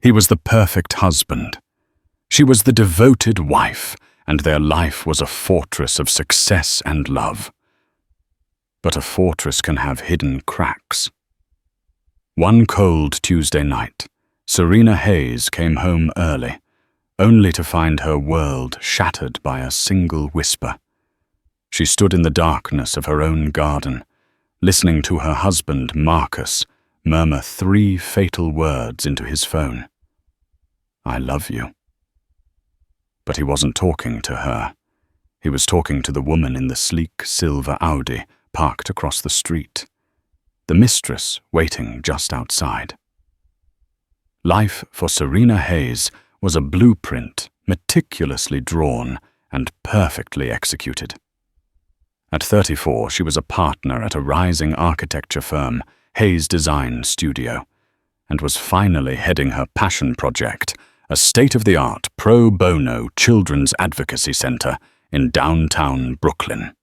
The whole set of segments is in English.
He was the perfect husband. She was the devoted wife, and their life was a fortress of success and love. But a fortress can have hidden cracks. One cold Tuesday night, Serena Hayes came home early, only to find her world shattered by a single whisper. She stood in the darkness of her own garden, listening to her husband, Marcus, murmur 3 fatal words into his phone. "I love you." But he wasn't talking to her. He was talking to the woman in the sleek silver Audi parked across the street, the mistress waiting just outside. Life for Serena Hayes was a blueprint meticulously drawn and perfectly executed. At 34, she was a partner at a rising architecture firm, Hayes Design Studio, and was finally heading her passion project, a state-of-the-art pro bono children's advocacy center in downtown Brooklyn.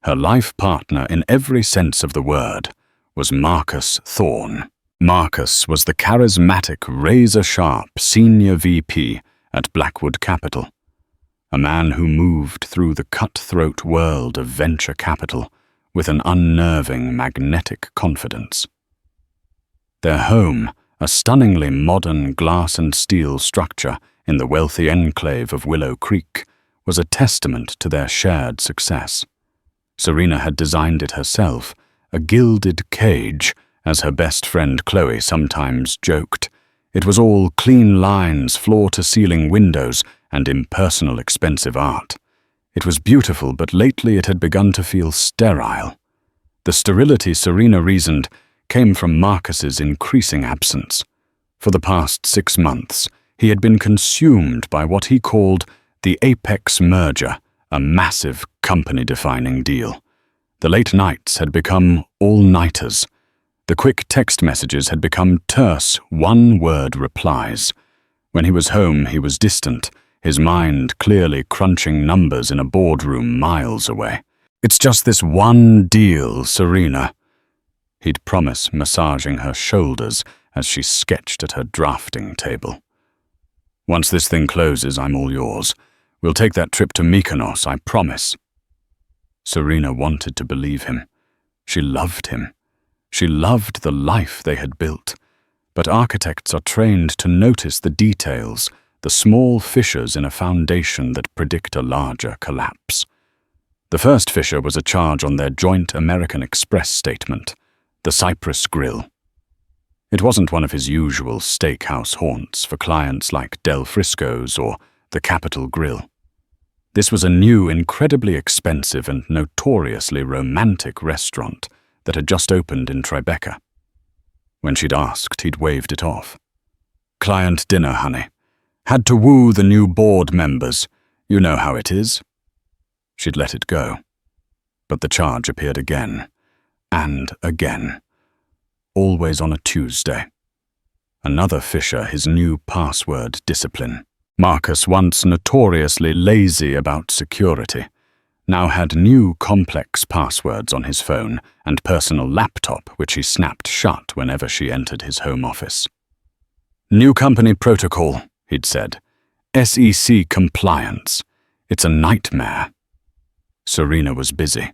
Her life partner in every sense of the word was Marcus Thorne. Marcus was the charismatic, razor-sharp senior VP at Blackwood Capital, a man who moved through the cutthroat world of venture capital with an unnerving, magnetic confidence. Their home, a stunningly modern glass and steel structure in the wealthy enclave of Willow Creek, was a testament to their shared success. Serena had designed it herself, a gilded cage, as her best friend Chloe sometimes joked. It was all clean lines, floor-to-ceiling windows, and impersonal expensive art. It was beautiful, but lately it had begun to feel sterile. The sterility, Serena reasoned, came from Marcus's increasing absence. For the past 6 months, he had been consumed by what he called the Apex merger, a massive company-defining deal. The late nights had become all-nighters. The quick text messages had become terse, one-word replies. When he was home, he was distant, his mind clearly crunching numbers in a boardroom miles away. "It's just this one deal, Serena," he'd promise, massaging her shoulders as she sketched at her drafting table. "Once this thing closes, I'm all yours. We'll take that trip to Mykonos, I promise." Serena wanted to believe him. She loved him. She loved the life they had built. But architects are trained to notice the details, the small fissures in a foundation that predict a larger collapse. The first fissure was a charge on their joint American Express statement, the Cypress Grill. It wasn't one of his usual steakhouse haunts for clients like Del Frisco's or the Capitol Grill. This was a new, incredibly expensive and notoriously romantic restaurant that had just opened in Tribeca. When she'd asked, he'd waved it off. "Client dinner, honey. Had to woo the new board members. You know how it is." She'd let it go. But the charge appeared again, and again. Always on a Tuesday. Another fissure, his new password discipline. Marcus, once notoriously lazy about security, now had new complex passwords on his phone and personal laptop which he snapped shut whenever she entered his home office. "New company protocol," he'd said. "SEC compliance. It's a nightmare." Serena was busy.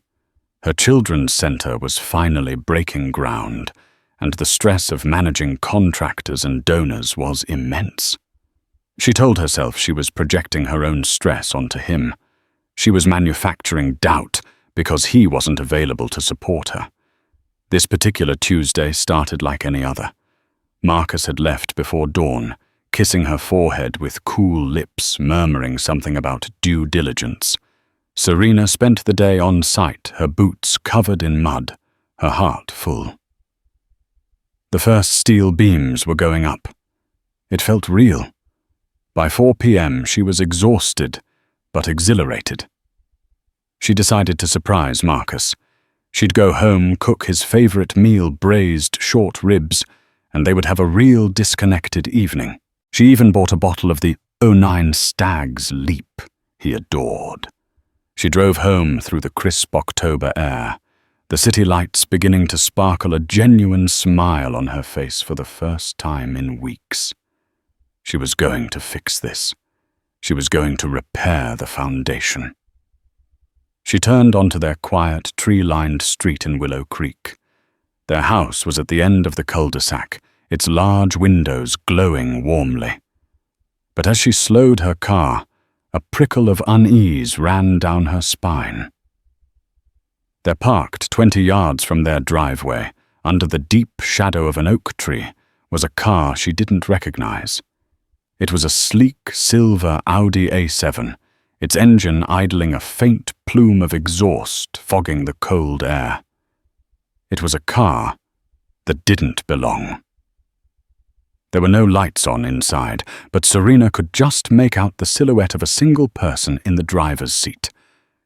Her children's center was finally breaking ground, and the stress of managing contractors and donors was immense. She told herself she was projecting her own stress onto him. She was manufacturing doubt because he wasn't available to support her. This particular Tuesday started like any other. Marcus had left before dawn, kissing her forehead with cool lips, murmuring something about due diligence. Serena spent the day on site, her boots covered in mud, her heart full. The first steel beams were going up. It felt real. By 4 p.m., she was exhausted, but exhilarated. She decided to surprise Marcus. She'd go home, cook his favorite meal, braised short ribs, and they would have a real disconnected evening. She even bought a bottle of the '09 Stag's Leap he adored. She drove home through the crisp October air, the city lights beginning to sparkle, a genuine smile on her face for the first time in weeks. She was going to fix this. She was going to repair the foundation. She turned onto their quiet, tree-lined street in Willow Creek. Their house was at the end of the cul-de-sac, its large windows glowing warmly. But as she slowed her car, a prickle of unease ran down her spine. There, parked 20 yards from their driveway, under the deep shadow of an oak tree, was a car she didn't recognize. It was a sleek silver Audi A7, its engine idling a faint plume of exhaust fogging the cold air. It was a car that didn't belong. There were no lights on inside, but Serena could just make out the silhouette of a single person in the driver's seat.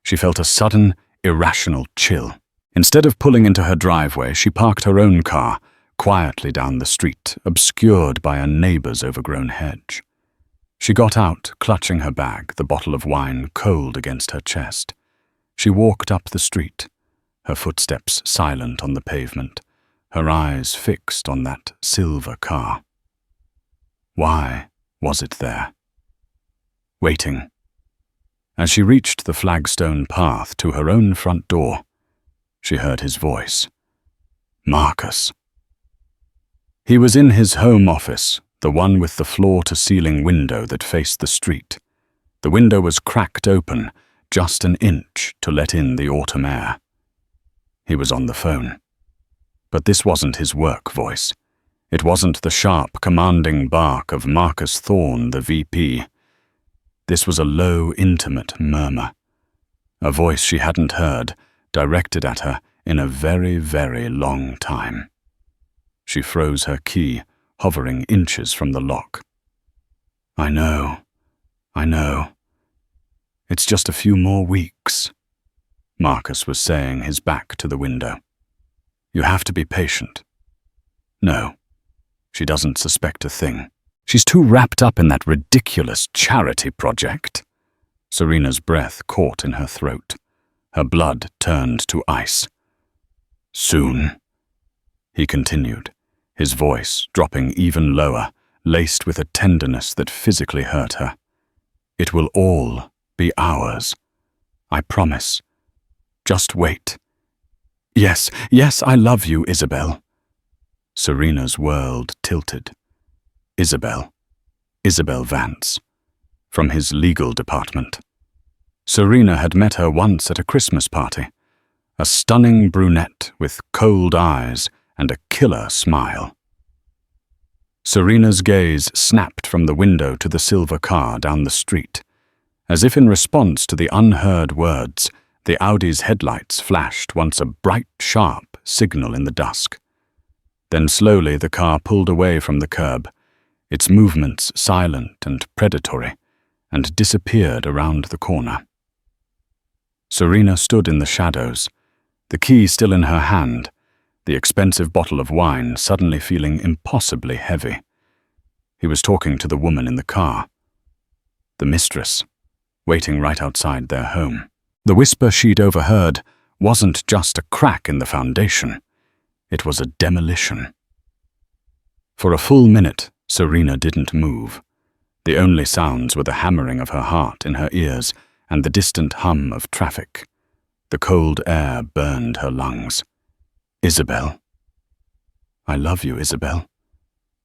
She felt a sudden, irrational chill. Instead of pulling into her driveway, she parked her own car, quietly down the street, obscured by a neighbor's overgrown hedge. She got out, clutching her bag, the bottle of wine cold against her chest. She walked up the street, her footsteps silent on the pavement, her eyes fixed on that silver car. Why was it there? Waiting. As she reached the flagstone path to her own front door, she heard his voice. Marcus. He was in his home office, the one with the floor-to-ceiling window that faced the street. The window was cracked open, just an inch to let in the autumn air. He was on the phone. But this wasn't his work voice. It wasn't the sharp, commanding bark of Marcus Thorne, the VP. This was a low, intimate murmur. A voice she hadn't heard, directed at her in a very, very long time. She froze her key, hovering inches from the lock. I know. It's just a few more weeks, Marcus was saying, his back to the window. You have to be patient. No, she doesn't suspect a thing. She's too wrapped up in that ridiculous charity project. Serena's breath caught in her throat. Her blood turned to ice. Soon, he continued, his voice dropping even lower, laced with a tenderness that physically hurt her. It will all be ours. I promise. Just wait. Yes, I love you, Isabel. Serena's world tilted. Isabel Vance, from his legal department. Serena had met her once at a Christmas party, a stunning brunette with cold eyes and a killer smile. Serena's gaze snapped from the window to the silver car down the street. As if in response to the unheard words, the Audi's headlights flashed once a bright, sharp signal in the dusk. Then slowly the car pulled away from the curb, its movements silent and predatory, and disappeared around the corner. Serena stood in the shadows, the key still in her hand, the expensive bottle of wine suddenly feeling impossibly heavy. He was talking to the woman in the car, the Mistress, waiting right outside their home. The whisper she'd overheard wasn't just a crack in the foundation. It was a demolition. For a full minute, Serena didn't move. The only sounds were the hammering of her heart in her ears and the distant hum of traffic. The cold air burned her lungs. Isabel. I love you, Isabel.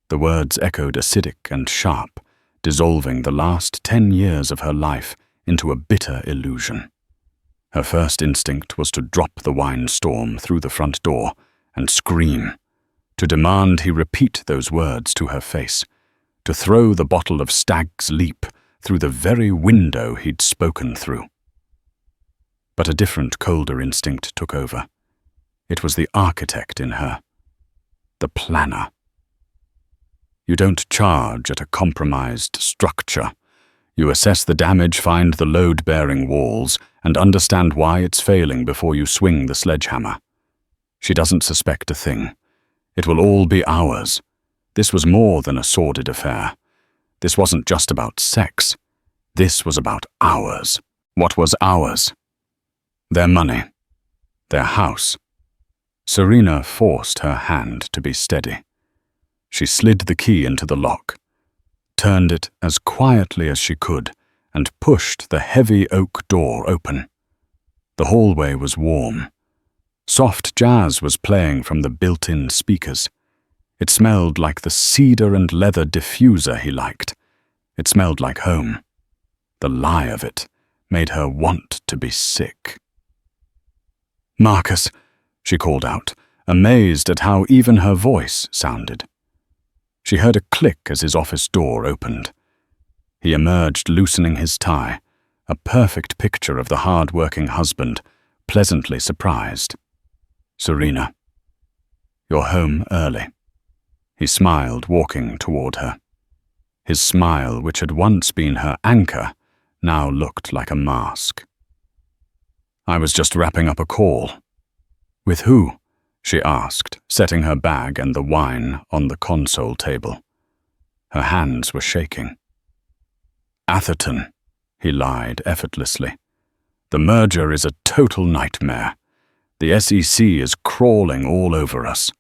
The words echoed acidic and sharp, dissolving the last 10 years of her life into a bitter illusion. Her first instinct was to drop the wine storm through the front door and scream, to demand he repeat those words to her face, to throw the bottle of Stag's Leap through the very window he'd spoken through. But a different, colder instinct took over. It was the architect in her, the planner. You don't charge at a compromised structure. You assess the damage, find the load-bearing walls, and understand why it's failing before you swing the sledgehammer. She doesn't suspect a thing. It will all be ours. This was more than a sordid affair. This wasn't just about sex. This was about ours. What was ours? Their money. Their house. Serena forced her hand to be steady. She slid the key into the lock, turned it as quietly as she could and pushed the heavy oak door open. The hallway was warm. Soft jazz was playing from the built-in speakers. It smelled like the cedar and leather diffuser he liked. It smelled like home. The lie of it made her want to be sick. "Marcus," she called out, amazed at how even her voice sounded. She heard a click as his office door opened. He emerged, loosening his tie, a perfect picture of the hard-working husband, pleasantly surprised. "Serena, you're home early." He smiled, walking toward her. His smile, which had once been her anchor, now looked like a mask. "I was just wrapping up a call." "With who?" she asked, setting her bag and the wine on the console table. Her hands were shaking. "Atherton," he lied effortlessly. "The merger is a total nightmare. The SEC is crawling all over us."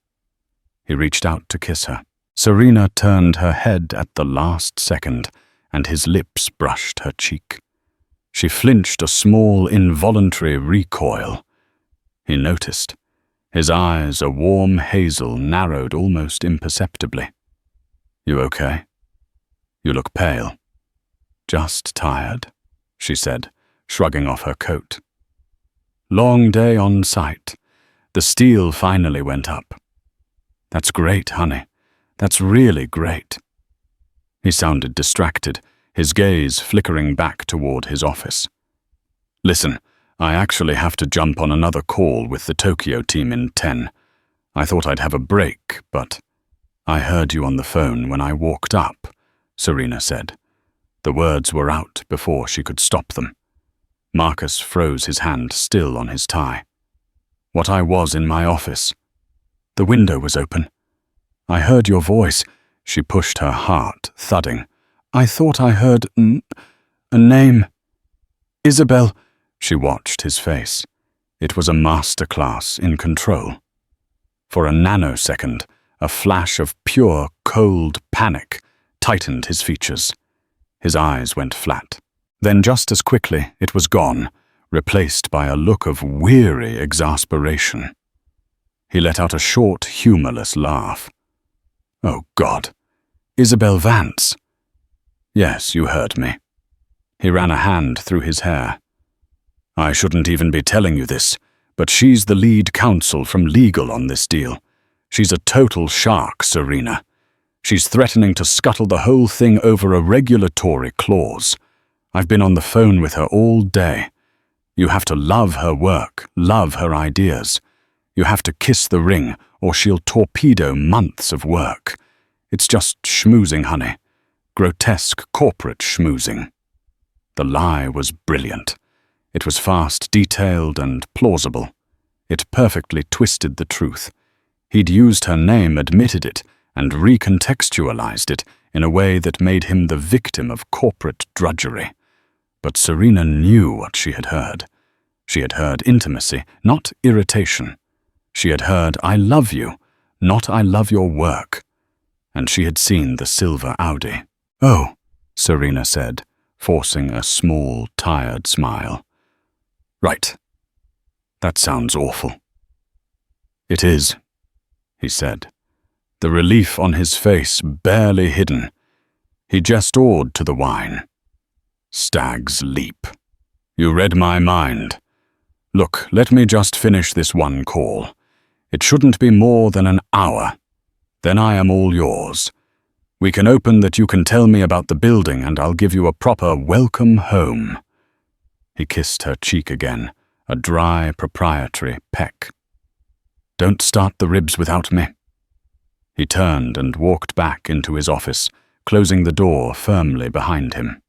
He reached out to kiss her. Serena turned her head at the last second, and his lips brushed her cheek. She flinched a small, involuntary recoil. He noticed. His eyes, a warm hazel, narrowed almost imperceptibly. "You okay? You look pale." "Just tired," she said, shrugging off her coat. "Long day on site. The steel finally went up." "That's great, honey. That's really great." He sounded distracted, his gaze flickering back toward his office. "Listen, I actually have to jump on another call with the Tokyo team in 10. I thought I'd have a break, but—" "I heard you on the phone when I walked up," Serena said. The words were out before she could stop them. Marcus froze, his hand still on his tie. "What I was in my office. The window was open. I heard your voice." She pushed her heart, thudding. "I thought I heard a name." "Isabel." She watched his face. It was a masterclass in control. For a nanosecond, a flash of pure, cold panic tightened his features. His eyes went flat. Then just as quickly, it was gone, replaced by a look of weary exasperation. He let out a short, humorless laugh. "Oh, God. Isabel Vance." "Yes, you heard me." He ran a hand through his hair. "I shouldn't even be telling you this, but she's the lead counsel from legal on this deal. She's a total shark, Serena. She's threatening to scuttle the whole thing over a regulatory clause. I've been on the phone with her all day. You have to love her work, love her ideas. You have to kiss the ring, or she'll torpedo months of work. It's just schmoozing, honey. Grotesque corporate schmoozing." The lie was brilliant. It was fast, detailed, and plausible. It perfectly twisted the truth. He'd used her name, admitted it, and recontextualized it in a way that made him the victim of corporate drudgery. But Serena knew what she had heard. She had heard intimacy, not irritation. She had heard, "I love you," not "I love your work." And she had seen the silver Audi. "Oh," Serena said, forcing a small, tired smile. "Right. That sounds awful." "It is," he said, the relief on his face barely hidden. He gestured to the wine. "Stag's leap. You read my mind. Look, let me just finish this one call. It shouldn't be more than an hour. Then I am all yours. We can open that you can tell me about the building and I'll give you a proper welcome home." He kissed her cheek again, a dry, proprietary peck. "Don't start the ribs without me." He turned and walked back into his office, closing the door firmly behind him.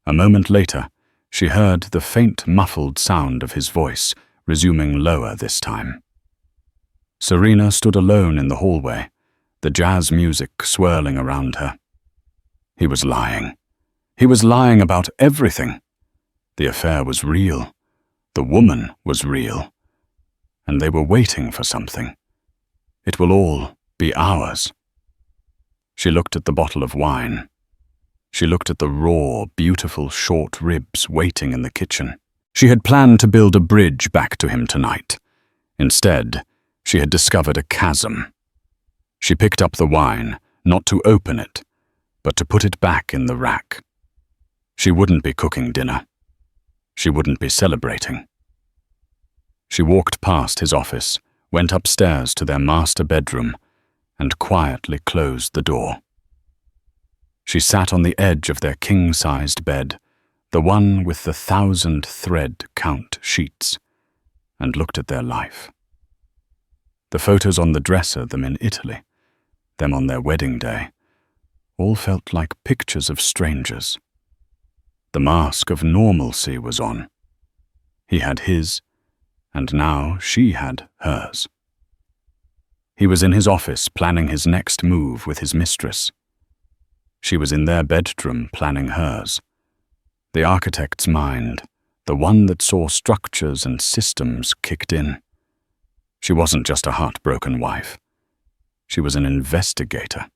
A moment later, she heard the faint, muffled sound of his voice, resuming lower this time. Serena stood alone in the hallway, the jazz music swirling around her. He was lying. He was lying about everything. The affair was real. The woman was real. And they were waiting for something. It will all be ours. She looked at the bottle of wine. She looked at the raw, beautiful short ribs waiting in the kitchen. She had planned to build a bridge back to him tonight. Instead, she had discovered a chasm. She picked up the wine, not to open it, but to put it back in the rack. She wouldn't be cooking dinner. She wouldn't be celebrating. She walked past his office, went upstairs to their master bedroom, and quietly closed the door. She sat on the edge of their king-sized bed, the one with the 1,000-thread count sheets, and looked at their life. The photos on the dresser, them in Italy, them on their wedding day, all felt like pictures of strangers. The mask of normalcy was on. He had his, and now she had hers. He was in his office planning his next move with his mistress. She was in their bedroom planning hers. The architect's mind, the one that saw structures and systems, kicked in. She wasn't just a heartbroken wife. She was an investigator.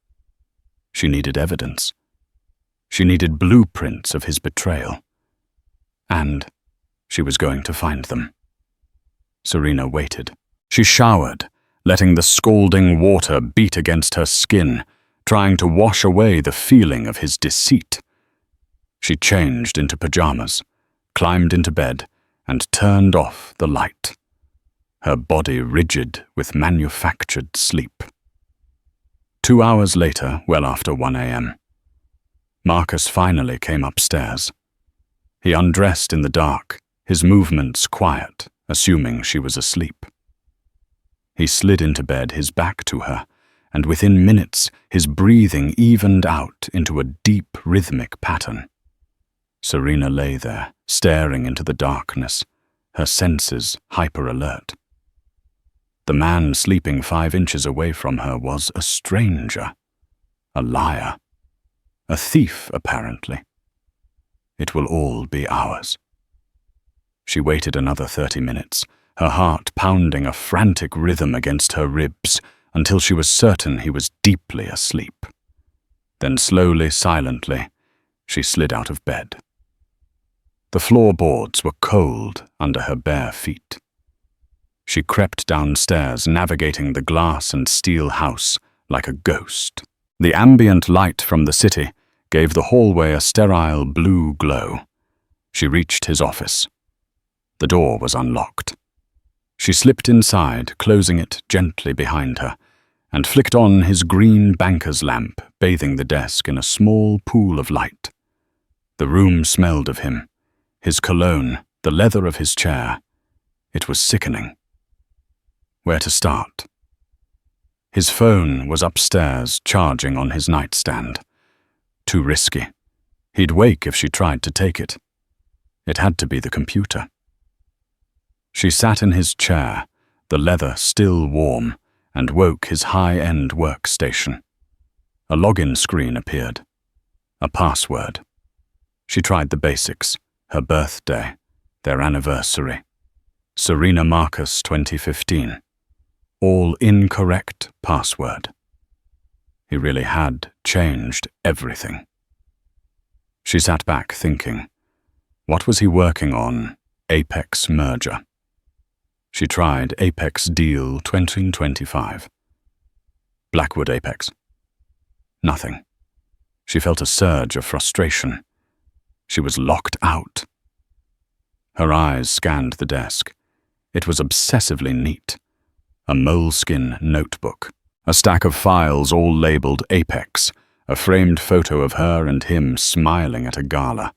She needed evidence. She needed blueprints of his betrayal. And she was going to find them. Serena waited. She showered, letting the scalding water beat against her skin, trying to wash away the feeling of his deceit. She changed into pajamas, climbed into bed, and turned off the light, her body rigid with manufactured sleep. 2 hours later, well after 1 a.m., Marcus finally came upstairs. He undressed in the dark, his movements quiet, assuming she was asleep. He slid into bed, his back to her, and within minutes his breathing evened out into a deep rhythmic pattern. Serena lay there, staring into the darkness, her senses hyper-alert. The man sleeping 5 inches away from her was a stranger, a liar, a thief, apparently. It will all be ours. She waited another 30 minutes, her heart pounding a frantic rhythm against her ribs, until she was certain he was deeply asleep. Then slowly, silently, she slid out of bed. The floorboards were cold under her bare feet. She crept downstairs, navigating the glass and steel house like a ghost. The ambient light from the city gave the hallway a sterile blue glow. She reached his office. The door was unlocked. She slipped inside, closing it gently behind her, and flicked on his green banker's lamp, bathing the desk in a small pool of light. The room smelled of him, his cologne, the leather of his chair. It was sickening. Where to start? His phone was upstairs, charging on his nightstand. Too risky. He'd wake if she tried to take it. It had to be the computer. She sat in his chair, the leather still warm, and woke his high-end workstation. A login screen appeared. A password. She tried the basics, her birthday, their anniversary. Serena Marcus 2015. All incorrect password. He really had changed everything. She sat back thinking, what was he working on? Apex merger. She tried Apex Deal 2025. Blackwood Apex. Nothing. She felt a surge of frustration. She was locked out. Her eyes scanned the desk. It was obsessively neat. A moleskin notebook. A stack of files all labeled Apex. A framed photo of her and him smiling at a gala.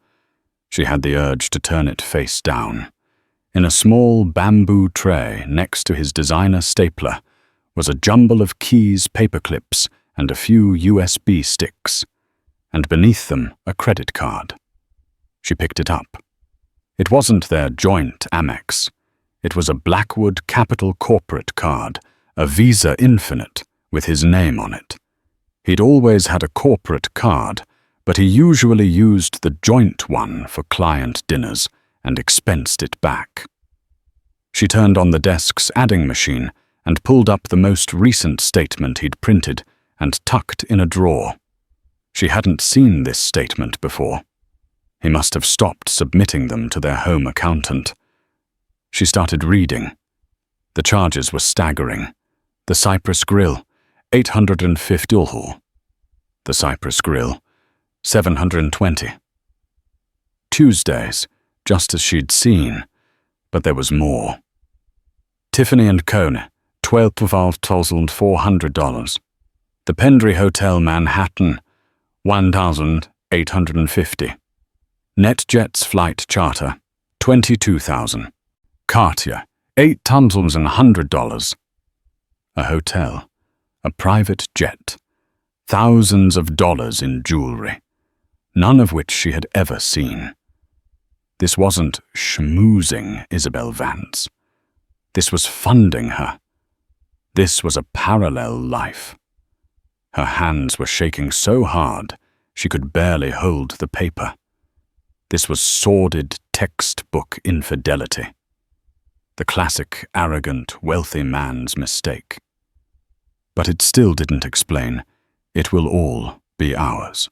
She had the urge to turn it face down. In a small bamboo tray next to his designer stapler was a jumble of keys, paperclips, and a few USB sticks, and beneath them a credit card. She picked it up. It wasn't their joint Amex. It was a Blackwood Capital Corporate card, a Visa Infinite, with his name on it. He'd always had a corporate card, but he usually used the joint one for client dinners and expensed it back. She turned on the desk's adding machine and pulled up the most recent statement he'd printed and tucked in a drawer. She hadn't seen this statement before. He must have stopped submitting them to their home accountant. She started reading. The charges were staggering. The Cypress Grill, $850. The Cypress Grill, $720. Tuesdays, just as she'd seen, but there was more. Tiffany & Co., $12,400. The Pendry Hotel, Manhattan, $1,850. NetJets flight charter, $22,000. Cartier, $8,100. A hotel, a private jet, thousands of dollars in jewelry, none of which she had ever seen. This wasn't schmoozing Isabel Vance. This was funding her. This was a parallel life. Her hands were shaking so hard she could barely hold the paper. This was sordid textbook infidelity. The classic, arrogant, wealthy man's mistake. But it still didn't explain, it will all be ours.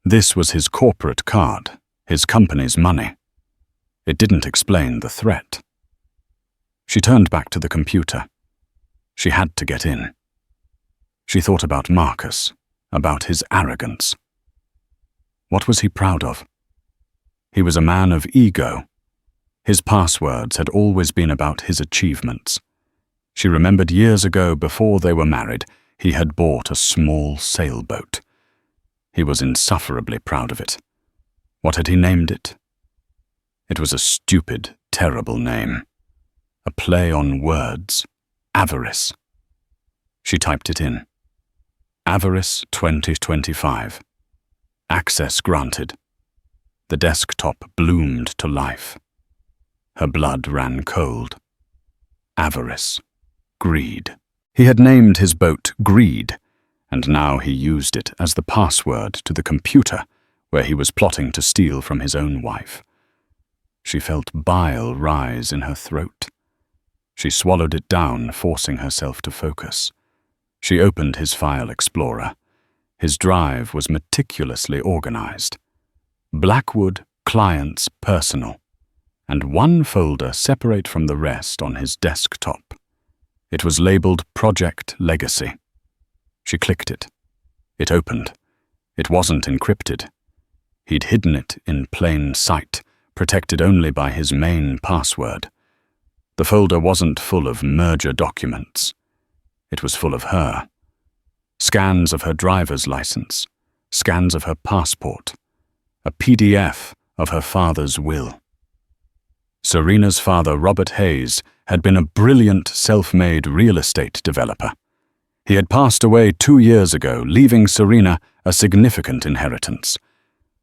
This was his corporate card, his company's money. It didn't explain the threat. She turned back to the computer. She had to get in. She thought about Marcus, about his arrogance. What was he proud of? He was a man of ego. His passwords had always been about his achievements. She remembered years ago, before they were married, he had bought a small sailboat. He was insufferably proud of it. What had he named it? It was a stupid, terrible name. A play on words. Avarice. She typed it in. Avarice 2025. Access granted. The desktop bloomed to life. Her blood ran cold. Avarice. Greed. He had named his boat Greed, and now he used it as the password to the computer where he was plotting to steal from his own wife. She felt bile rise in her throat. She swallowed it down, forcing herself to focus. She opened his file explorer. His drive was meticulously organized. Blackwood, Clients, Personal, and one folder separate from the rest on his desktop. It was labeled Project Legacy. She clicked it. It opened. It wasn't encrypted. He'd hidden it in plain sight, protected only by his main password. The folder wasn't full of merger documents. It was full of her. Scans of her driver's license, scans of her passport, a PDF of her father's will. Serena's father, Robert Hayes, had been a brilliant self-made real estate developer. He had passed away 2 years ago, leaving Serena a significant inheritance.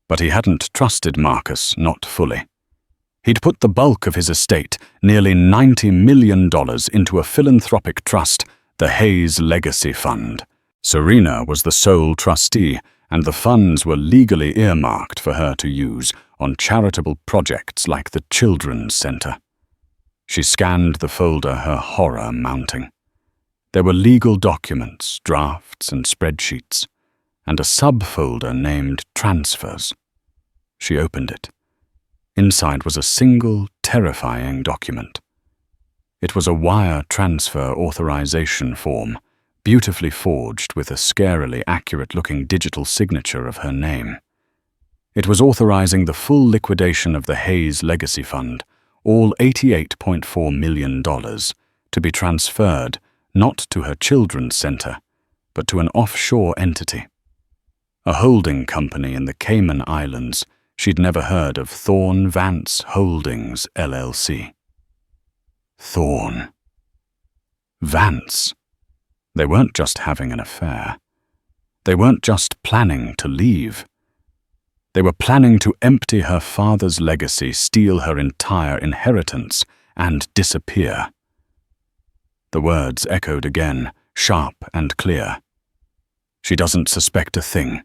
But he hadn't trusted Marcus, not fully. He'd put the bulk of his estate, nearly $90 million, into a philanthropic trust, the Hayes Legacy Fund. Serena was the sole trustee, and the funds were legally earmarked for her to use on charitable projects like the Children's Center. She scanned the folder, her horror mounting. There were legal documents, drafts, and spreadsheets, and a subfolder named Transfers. She opened it. Inside was a single, terrifying document. It was a wire transfer authorization form, beautifully forged with a scarily accurate-looking digital signature of her name. It was authorizing the full liquidation of the Hayes Legacy Fund, all $88.4 million, to be transferred not to her children's center, but to an offshore entity. A holding company in the Cayman Islands. She'd never heard of Thorne Vance Holdings, LLC. Thorne. Vance. They weren't just having an affair. They weren't just planning to leave. They were planning to empty her father's legacy, steal her entire inheritance, and disappear. The words echoed again, sharp and clear. She doesn't suspect a thing.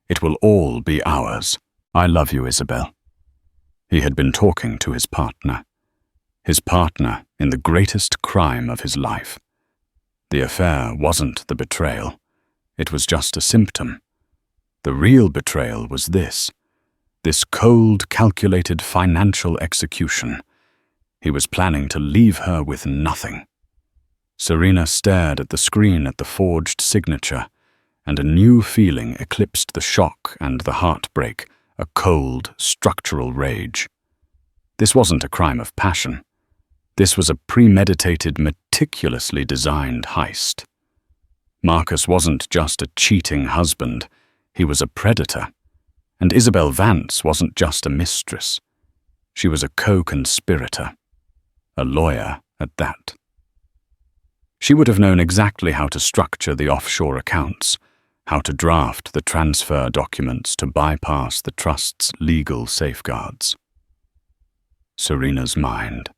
It will all be ours. I love you, Isabel. He had been talking to his partner in the greatest crime of his life. The affair wasn't the betrayal. It was just a symptom. The real betrayal was this cold, calculated financial execution. He was planning to leave her with nothing. Seraphina stared at the screen at the forged signature, and a new feeling eclipsed the shock and the heartbreak, a cold, structural rage. This wasn't a crime of passion. This was a premeditated, meticulously designed heist. Marcus wasn't just a cheating husband, he was a predator. And Isabel Vance wasn't just a mistress. She was a co-conspirator, a lawyer at that. She would have known exactly how to structure the offshore accounts, how to draft the transfer documents to bypass the trust's legal safeguards. Seraphina's mind.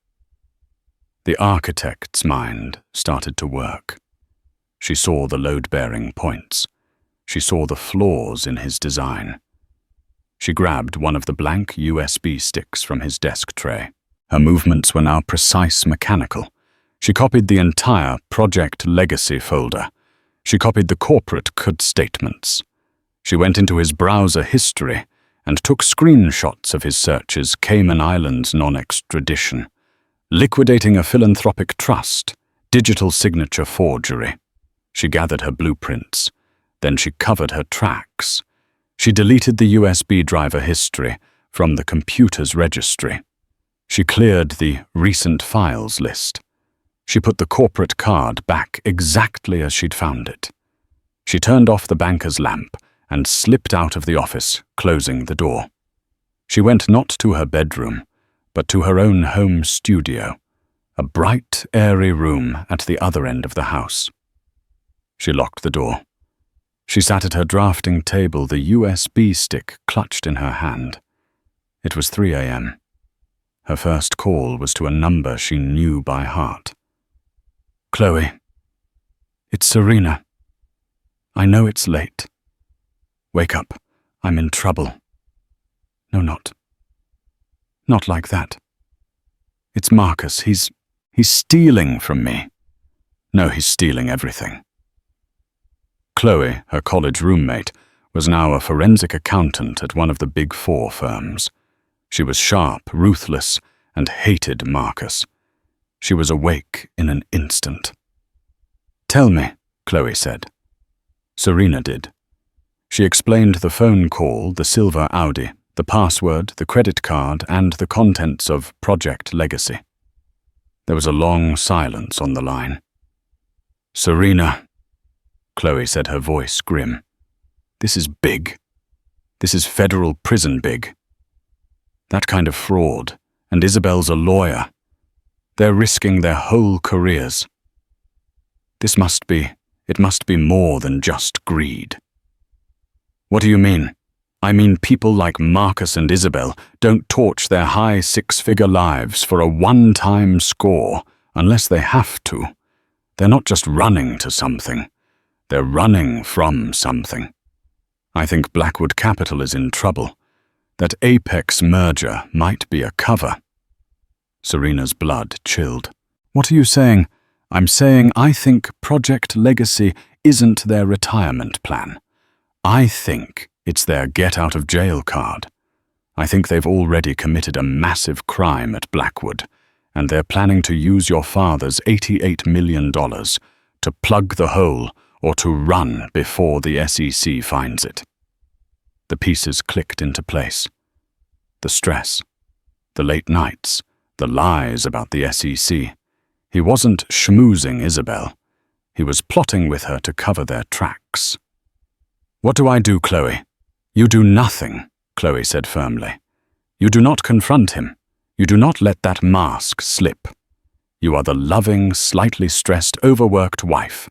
The architect's mind started to work. She saw the load-bearing points. She saw the flaws in his design. She grabbed one of the blank USB sticks from his desk tray. Her movements were now precise, mechanical. She copied the entire Project Legacy folder. She copied the corporate CUD statements. She went into his browser history and took screenshots of his searches, Cayman Islands non-extradition, liquidating a philanthropic trust, digital signature forgery. She gathered her blueprints. Then she covered her tracks. She deleted the USB driver history from the computer's registry. She cleared the recent files list. She put the corporate card back exactly as she'd found it. She turned off the banker's lamp and slipped out of the office, closing the door. She went not to her bedroom, but to her own home studio, a bright, airy room at the other end of the house. She locked the door. She sat at her drafting table, the USB stick clutched in her hand. It was 3 a.m. Her first call was to a number she knew by heart. Chloe, it's Seraphina. I know it's late. Wake up, I'm in trouble. No, not like that. It's Marcus, he's stealing from me. No, he's stealing everything. Chloe, her college roommate, was now a forensic accountant at one of the Big Four firms. She was sharp, ruthless, and hated Marcus. She was awake in an instant. Tell me, Chloe said. Seraphina did. She explained the phone call, the silver Audi, the password, the credit card, and the contents of Project Legacy. There was a long silence on the line. Seraphina, Chloe said, her voice grim. This is big. This is federal prison big. That kind of fraud, and Isabel's a lawyer. They're risking their whole careers. It must be more than just greed. What do you mean? I mean people like Marcus and Isabel don't torch their high six-figure lives for a one-time score unless they have to. They're not just running to something. They're running from something. I think Blackwood Capital is in trouble. That Apex merger might be a cover. Seraphina's blood chilled. What are you saying? I'm saying I think Project Legacy isn't their retirement plan. I think it's their get-out-of-jail card. I think they've already committed a massive crime at Blackwood, and they're planning to use your father's $88 million to plug the hole or to run before the SEC finds it. The pieces clicked into place. The stress, the late nights, the lies about the SEC. He wasn't schmoozing Isabel. He was plotting with her to cover their tracks. What do I do, Chloe? You do nothing, Chloe said firmly. You do not confront him. You do not let that mask slip. You are the loving, slightly stressed, overworked wife.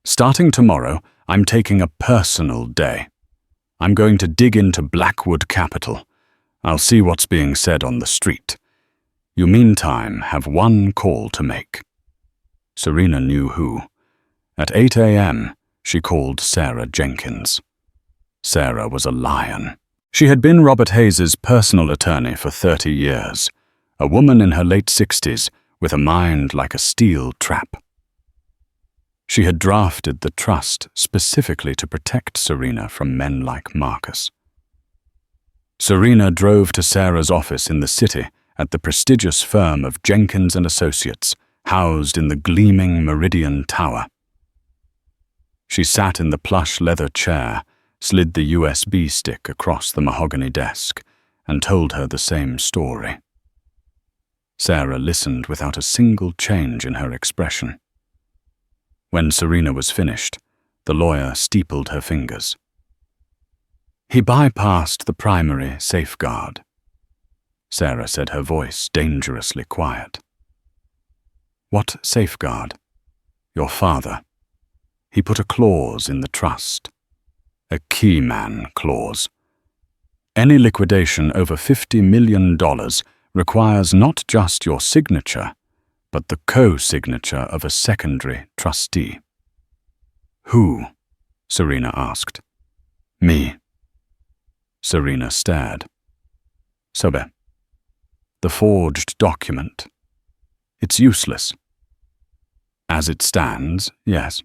Starting tomorrow, I'm taking a personal day. I'm going to dig into Blackwood Capital. I'll see what's being said on the street. You meantime have one call to make. Seraphina knew who. At 8 a.m., she called Sarah Jenkins. Sarah was a lion. She had been Robert Hayes's personal attorney for 30 years, a woman in her late 60s with a mind like a steel trap. She had drafted the trust specifically to protect Serena from men like Marcus. Serena drove to Sarah's office in the city at the prestigious firm of Jenkins and Associates, housed in the gleaming Meridian Tower. She sat in the plush leather chair, slid the USB stick across the mahogany desk, and told her the same story. Sarah listened without a single change in her expression. When Serena was finished, the lawyer steepled her fingers. He bypassed the primary safeguard. Sarah said, her voice dangerously quiet. What safeguard? Your father. He put a clause in the trust. A key man clause. Any liquidation over $50 million requires not just your signature, but the co-signature of a secondary trustee. Who? Serena asked. Me. Serena stared. Sobe. The forged document. It's useless. As it stands, yes.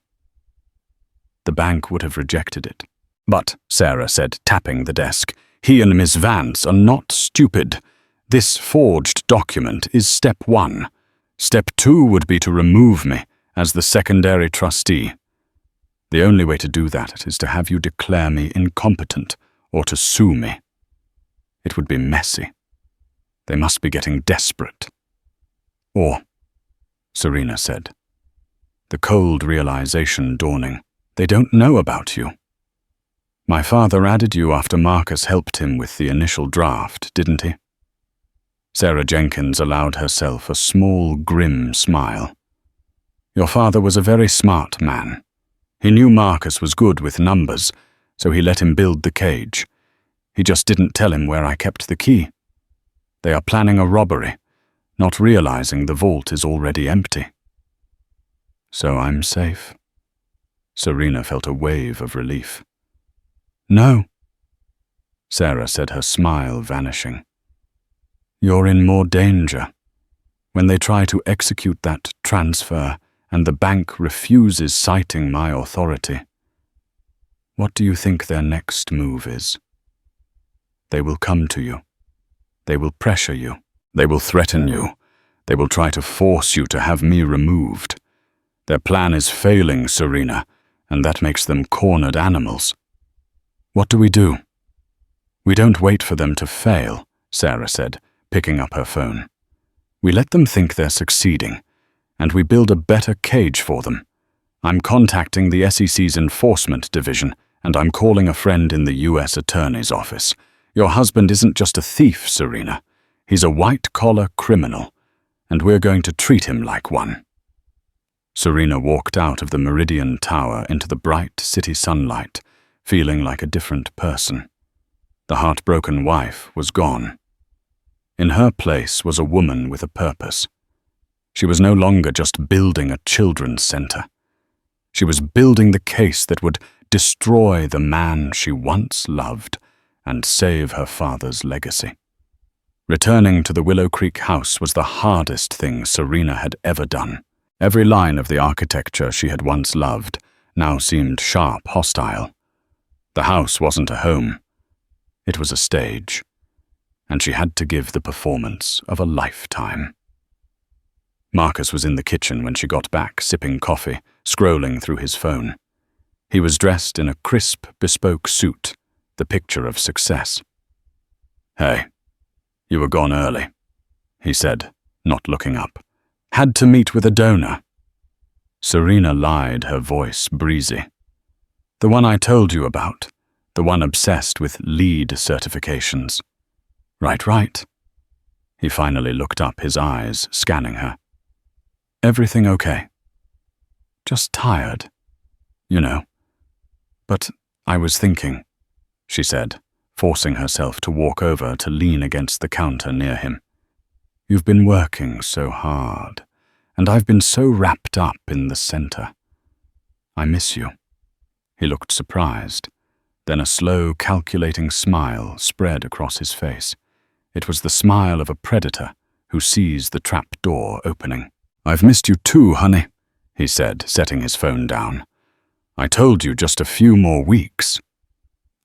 The bank would have rejected it. But, Sarah said, tapping the desk, he and Miss Vance are not stupid. This forged document is step 1. Step 2 would be to remove me as the secondary trustee. The only way to do that is to have you declare me incompetent or to sue me. It would be messy. They must be getting desperate. Or, Serena said, the cold realization dawning, they don't know about you. My father added you after Marcus helped him with the initial draft, didn't he? Sarah Jenkins allowed herself a small, grim smile. Your father was a very smart man. He knew Marcus was good with numbers, so he let him build the cage. He just didn't tell him where I kept the key. They are planning a robbery, not realizing the vault is already empty. So I'm safe. Serena felt a wave of relief. No, Sarah said, her smile vanishing. You're in more danger. When they try to execute that transfer and the bank refuses citing my authority, what do you think their next move is? They will come to you. They will pressure you. They will threaten you. They will try to force you to have me removed. Their plan is failing, Serena, and that makes them cornered animals. What do? We don't wait for them to fail, Sarah said, picking up her phone. We let them think they're succeeding, and we build a better cage for them. I'm contacting the SEC's enforcement division, and I'm calling a friend in the U.S. Attorney's office. Your husband isn't just a thief, Serena. He's a white-collar criminal, and we're going to treat him like one. Serena walked out of the Meridian Tower into the bright city sunlight, feeling like a different person. The heartbroken wife was gone. In her place was a woman with a purpose. She was no longer just building a children's center. She was building the case that would destroy the man she once loved and save her father's legacy. Returning to the Willow Creek house was the hardest thing Serena had ever done. Every line of the architecture she had once loved now seemed sharp hostile. The house wasn't a home. It was a stage, and she had to give the performance of a lifetime. Marcus was in the kitchen when she got back, sipping coffee, scrolling through his phone. He was dressed in a crisp, bespoke suit, the picture of success. Hey, you were gone early, he said, not looking up. Had to meet with a donor. Serena lied, her voice breezy. The one I told you about, the one obsessed with LEED certifications. Right. He finally looked up, his eyes scanning her. Everything okay? Just tired, you know. But I was thinking, she said, forcing herself to walk over to lean against the counter near him. You've been working so hard, and I've been so wrapped up in the center. I miss you. He looked surprised. Then a slow, calculating smile spread across his face. It was the smile of a predator who sees the trap door opening. I've missed you too, honey, he said, setting his phone down. "I told you just a few more weeks."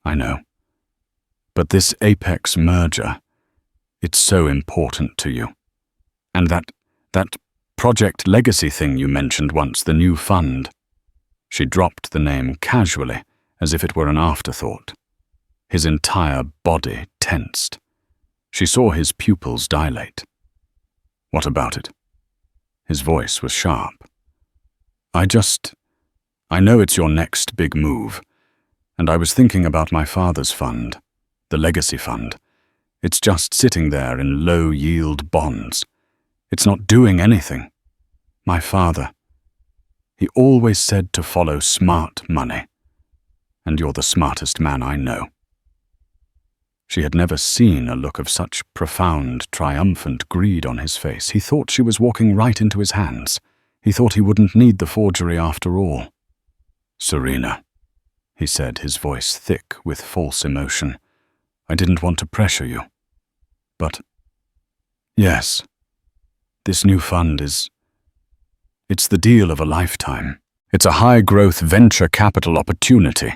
"I know. But this Apex merger, it's so important to you. And that Project Legacy thing you mentioned once, the new fund." She dropped the name casually, as if it were an afterthought. His entire body tensed. She saw his pupils dilate. "What about it?" His voice was sharp. I know it's your next big move, and I was thinking about my father's fund, the Legacy Fund. It's just sitting there in low-yield bonds. It's not doing anything. My father, he always said to follow smart money, and you're the smartest man I know." She had never seen a look of such profound, triumphant greed on his face. He thought she was walking right into his hands. He thought he wouldn't need the forgery after all. "Serena," he said, his voice thick with false emotion. "I didn't want to pressure you. But, yes, this new fund it's the deal of a lifetime. It's a high-growth venture capital opportunity.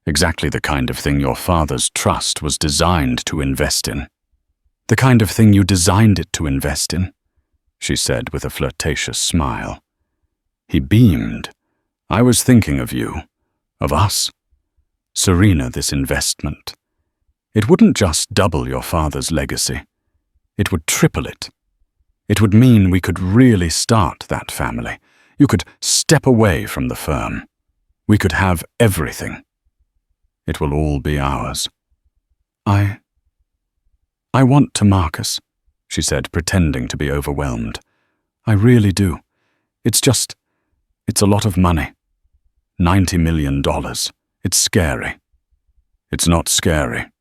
Exactly the kind of thing your father's trust was designed to invest in." "The kind of thing you designed it to invest in," she said with a flirtatious smile. He beamed. "I was thinking of you, of us. Serena, this investment. It wouldn't just double your father's legacy. It would triple it. It would mean we could really start that family. You could step away from the firm. We could have everything. It will all be ours." I want to, Marcus," she said, pretending to be overwhelmed. "I really do. It's a lot of money. $90 million. It's scary." "It's not scary,"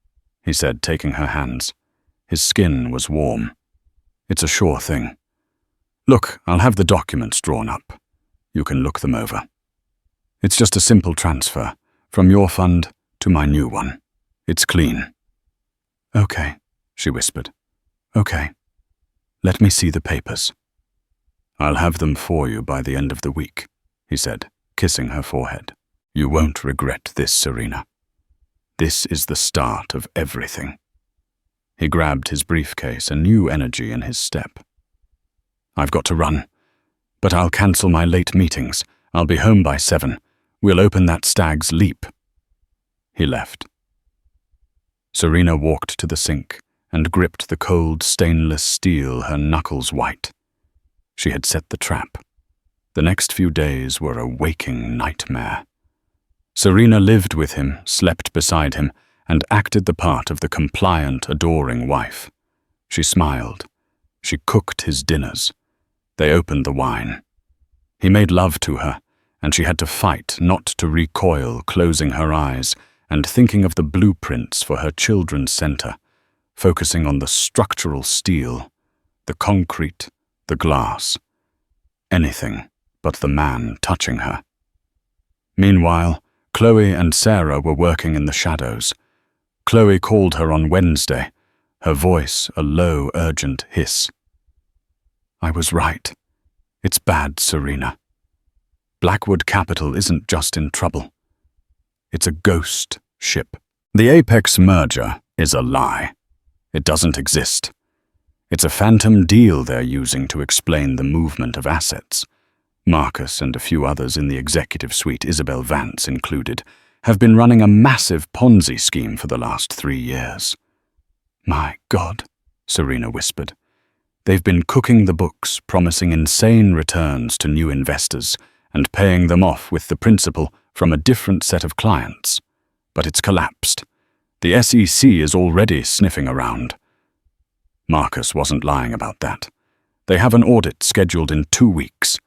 he said, taking her hands. His skin was warm. "It's a sure thing. Look, I'll have the documents drawn up. You can look them over. It's just a simple transfer, from your fund to my new one. It's clean." "Okay," she whispered. "Okay. Let me see the papers." "I'll have them for you by the end of the week," he said, kissing her forehead. "You won't regret this, Serena. This is the start of everything." He grabbed his briefcase, a new energy in his step. "I've got to run, but I'll cancel my late meetings. I'll be home by 7. We'll open that Stag's Leap." He left. Serena walked to the sink and gripped the cold stainless steel, her knuckles white. She had set the trap. The next few days were a waking nightmare. Serena lived with him, slept beside him, and acted the part of the compliant, adoring wife. She smiled. She cooked his dinners. They opened the wine. He made love to her, and she had to fight not to recoil, closing her eyes and thinking of the blueprints for her children's center, focusing on the structural steel, the concrete, the glass. Anything but the man touching her. Meanwhile, Chloe and Sarah were working in the shadows. Chloe called her on Wednesday, her voice a low, urgent hiss. "I was right. It's bad, Serena. Blackwood Capital isn't just in trouble. It's a ghost ship. The Apex merger is a lie. It doesn't exist. It's a phantom deal they're using to explain the movement of assets. Marcus and a few others in the executive suite, Isabel Vance included, have been running a massive Ponzi scheme for the last 3 years." "My God," Serena whispered. "They've been cooking the books, promising insane returns to new investors and paying them off with the principal from a different set of clients. But it's collapsed. The SEC is already sniffing around." Marcus wasn't lying about that. They have an audit scheduled in 2 weeks.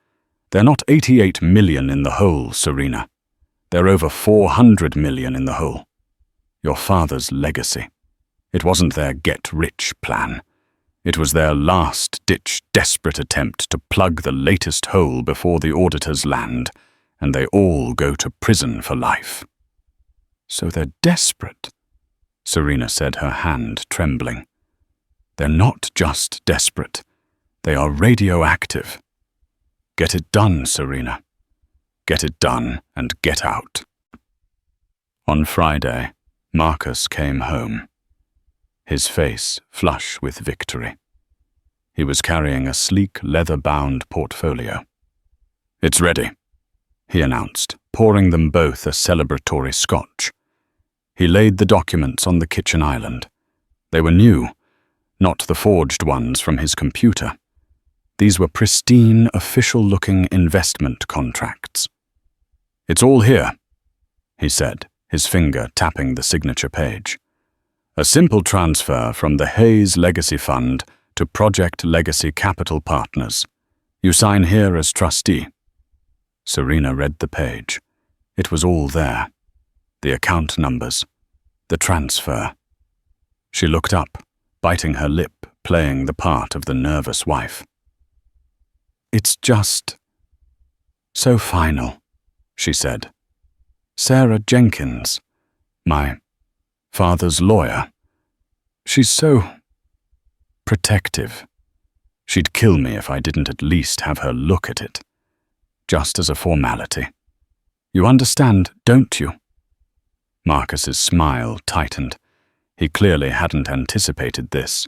They're not 88 million in the hole, Serena. They're over 400 million in the hole. Your father's legacy. It wasn't their get-rich plan. It was their last-ditch, desperate attempt to plug the latest hole before the auditors land, and they all go to prison for life. "So they're desperate," Serena said, her hand trembling. "They're not just desperate. They are radioactive." Get it done, Serena. Get it done and get out. On Friday, Marcus came home, his face flush with victory. He was carrying a sleek, leather-bound portfolio. "It's ready," he announced, pouring them both a celebratory scotch. He laid the documents on the kitchen island. They were new, not the forged ones from his computer. These were pristine, official-looking investment contracts. "It's all here," he said, his finger tapping the signature page. "A simple transfer from the Hayes Legacy Fund to Project Legacy Capital Partners. You sign here as trustee." Serena read the page. It was all there. The account numbers. The transfer. She looked up, biting her lip, playing the part of the nervous wife. "It's just so final," she said. "Sarah Jenkins, my father's lawyer. She's so protective. She'd kill me if I didn't at least have her look at it, just as a formality. You understand, don't you?" Marcus's smile tightened. He clearly hadn't anticipated this.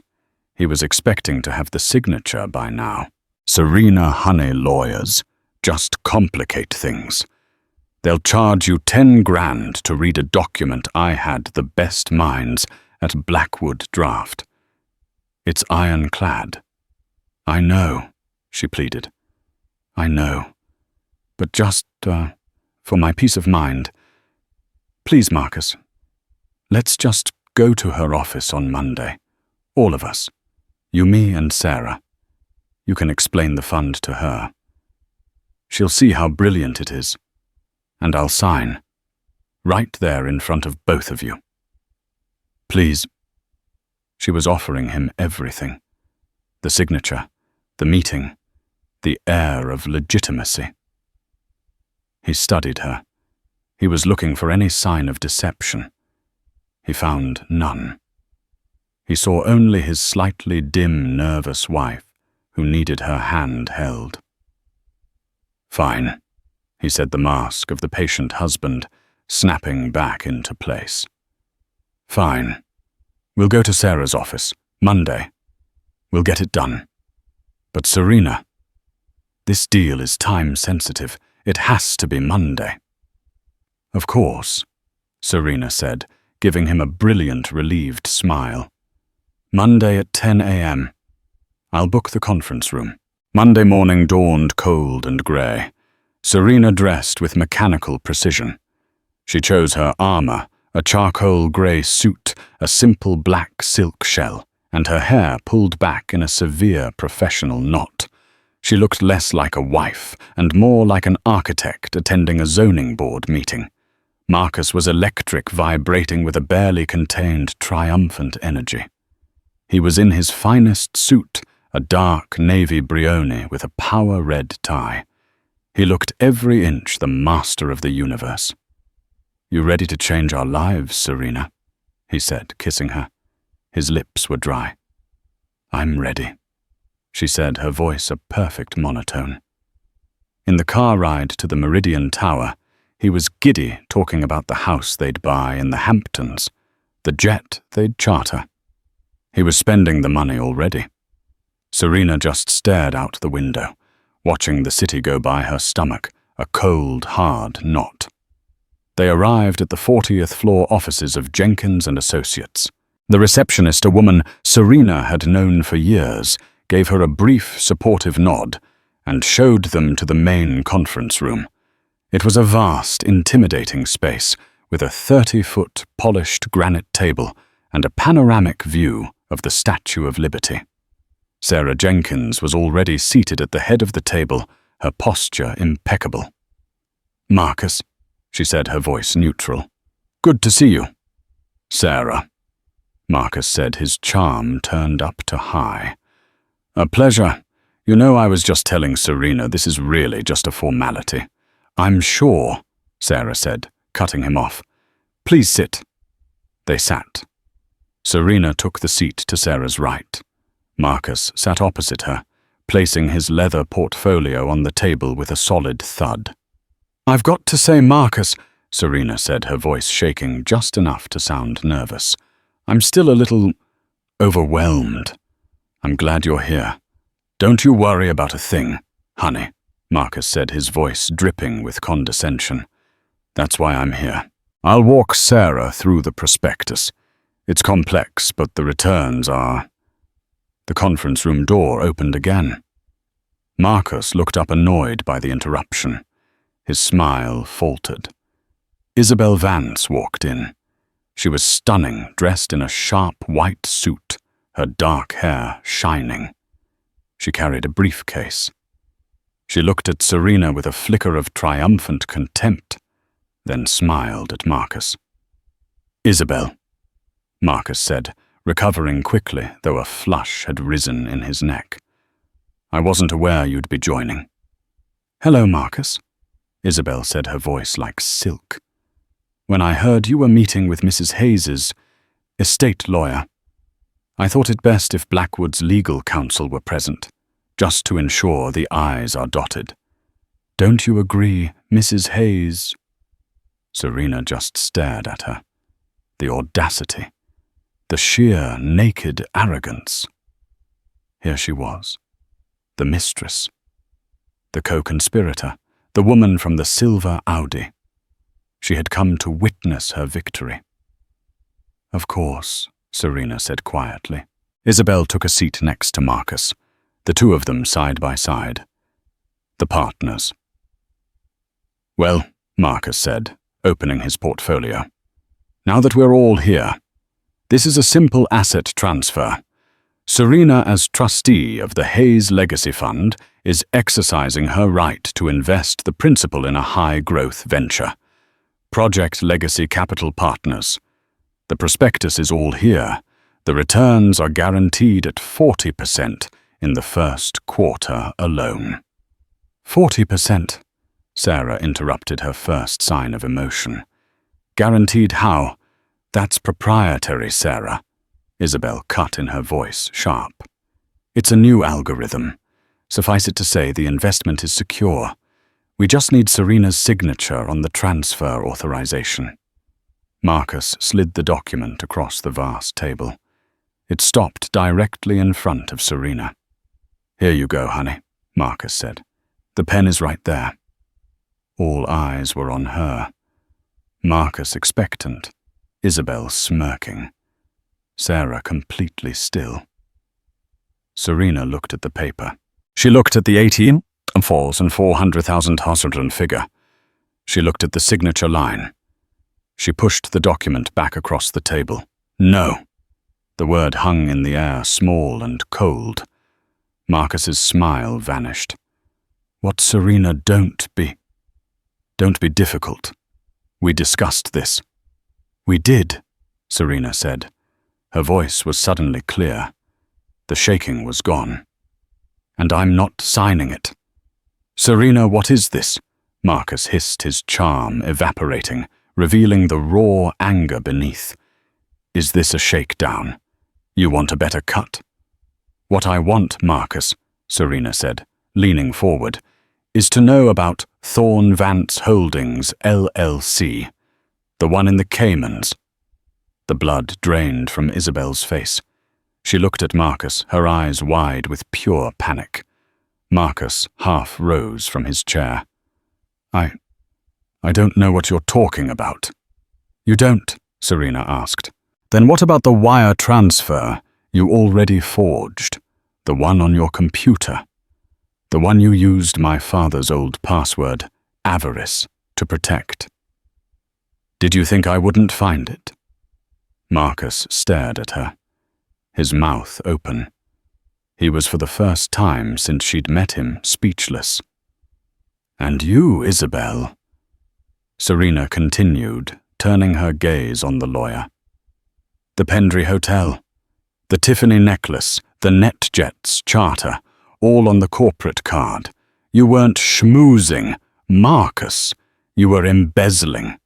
He was expecting to have the signature by now. Serena Honey lawyers just complicate things. They'll charge you 10 grand to read a document I had the best minds at Blackwood Draft. It's ironclad. "I know," she pleaded. "I know. But just, for my peace of mind, please, Marcus, let's just go to her office on Monday. All of us. You, me, and Sarah. You can explain the fund to her. She'll see how brilliant it is. And I'll sign. Right there in front of both of you. Please." She was offering him everything. The signature, the meeting, the air of legitimacy. He studied her. He was looking for any sign of deception. He found none. He saw only his slightly dim, nervous wife, who needed her hand held. "Fine," he said, the mask of the patient husband snapping back into place. "Fine. We'll go to Sarah's office, Monday. We'll get it done. But Serena, this deal is time-sensitive. It has to be Monday." "Of course," Serena said, giving him a brilliant, relieved smile. "Monday at 10 a.m. I'll book the conference room." Monday morning dawned cold and grey. Serena dressed with mechanical precision. She chose her armor, a charcoal grey suit, a simple black silk shell, and her hair pulled back in a severe professional knot. She looked less like a wife and more like an architect attending a zoning board meeting. Marcus was electric, vibrating with a barely contained, triumphant energy. He was in his finest suit, a dark navy brioni with a power-red tie. He looked every inch the master of the universe. "You ready to change our lives, Serena?" he said, kissing her. His lips were dry. "I'm ready," she said, her voice a perfect monotone. In the car ride to the Meridian Tower, he was giddy talking about the house they'd buy in the Hamptons, the jet they'd charter. He was spending the money already. Serena just stared out the window, watching the city go by her stomach, a cold, hard knot. They arrived at the 40th floor offices of Jenkins and Associates. The receptionist, a woman Serena had known for years, gave her a brief, supportive nod and showed them to the main conference room. It was a vast, intimidating space with a 30-foot polished granite table and a panoramic view of the Statue of Liberty. Sarah Jenkins was already seated at the head of the table, her posture impeccable. "Marcus," she said, her voice neutral. "Good to see you." "Sarah," Marcus said, his charm turned up to high. "A pleasure. You know, I was just telling Serena this is really just a formality." "I'm sure," Sarah said, cutting him off. "Please sit." They sat. Serena took the seat to Sarah's right. Marcus sat opposite her, placing his leather portfolio on the table with a solid thud. "I've got to say, Marcus," Serena said, her voice shaking just enough to sound nervous. "I'm still a little overwhelmed. I'm glad you're here. Don't you worry about a thing, honey," Marcus said, his voice dripping with condescension. "That's why I'm here. I'll walk Sarah through the prospectus. It's complex, but the returns are—" The conference room door opened again. Marcus looked up, annoyed by the interruption. His smile faltered. Isabel Vance walked in. She was stunning, dressed in a sharp white suit, her dark hair shining. She carried a briefcase. She looked at Serena with a flicker of triumphant contempt, then smiled at Marcus. "Isabel," Marcus said, recovering quickly, though a flush had risen in his neck. "I wasn't aware you'd be joining." "Hello, Marcus," Isabel said, her voice like silk. "When I heard you were meeting with Mrs. Hayes's estate lawyer, I thought it best if Blackwood's legal counsel were present, just to ensure the I's are dotted. Don't you agree, Mrs. Hayes?" Serena just stared at her. The audacity, the sheer, naked arrogance. Here she was, the mistress, the co-conspirator, the woman from the silver Audi. She had come to witness her victory. "Of course," Serena said quietly. Isabel took a seat next to Marcus, the two of them side by side. The partners. "Well," Marcus said, opening his portfolio, "now that we're all here, this is a simple asset transfer. Serena, as trustee of the Hayes Legacy Fund, is exercising her right to invest the principal in a high-growth venture. Project Legacy Capital Partners. The prospectus is all here. The returns are guaranteed at 40% in the first quarter alone." "40%?" Sarah interrupted, her first sign of emotion. "Guaranteed how? That's proprietary, Sarah," Isabel cut in, her voice sharp. "It's a new algorithm. Suffice it to say, the investment is secure. We just need Serena's signature on the transfer authorization." Marcus slid the document across the vast table. It stopped directly in front of Serena. "Here you go, honey," Marcus said. "The pen is right there." All eyes were on her. Marcus expectant, Isabel smirking, Sarah completely still. Serena looked at the paper. She looked at the 18 and 4s and 400,000 hospital figure. She looked at the signature line. She pushed the document back across the table. "No." The word hung in the air, small and cold. Marcus's smile vanished. "What, Serena, don't be difficult. We discussed this." "We did," Serena said. Her voice was suddenly clear. The shaking was gone. "And I'm not signing it." "Serena, what is this?" Marcus hissed, his charm evaporating, revealing the raw anger beneath. "Is this a shakedown? You want a better cut?" "What I want, Marcus," Serena said, leaning forward, "is to know about Thorne Vance Holdings, LLC, the one in the Caymans." The blood drained from Isabel's face. She looked at Marcus, her eyes wide with pure panic. Marcus half rose from his chair. I don't know what you're talking about." "You don't?" Serena asked. "Then what about the wire transfer you already forged? The one on your computer? The one you used my father's old password, avarice, to protect? Did you think I wouldn't find it?" Marcus stared at her, his mouth open. He was for the first time since she'd met him speechless. "And you, Isabel?" Serena continued, turning her gaze on the lawyer. "The Pendry Hotel, the Tiffany necklace, the NetJets charter, all on the corporate card. You weren't schmoozing, Marcus. You were embezzling.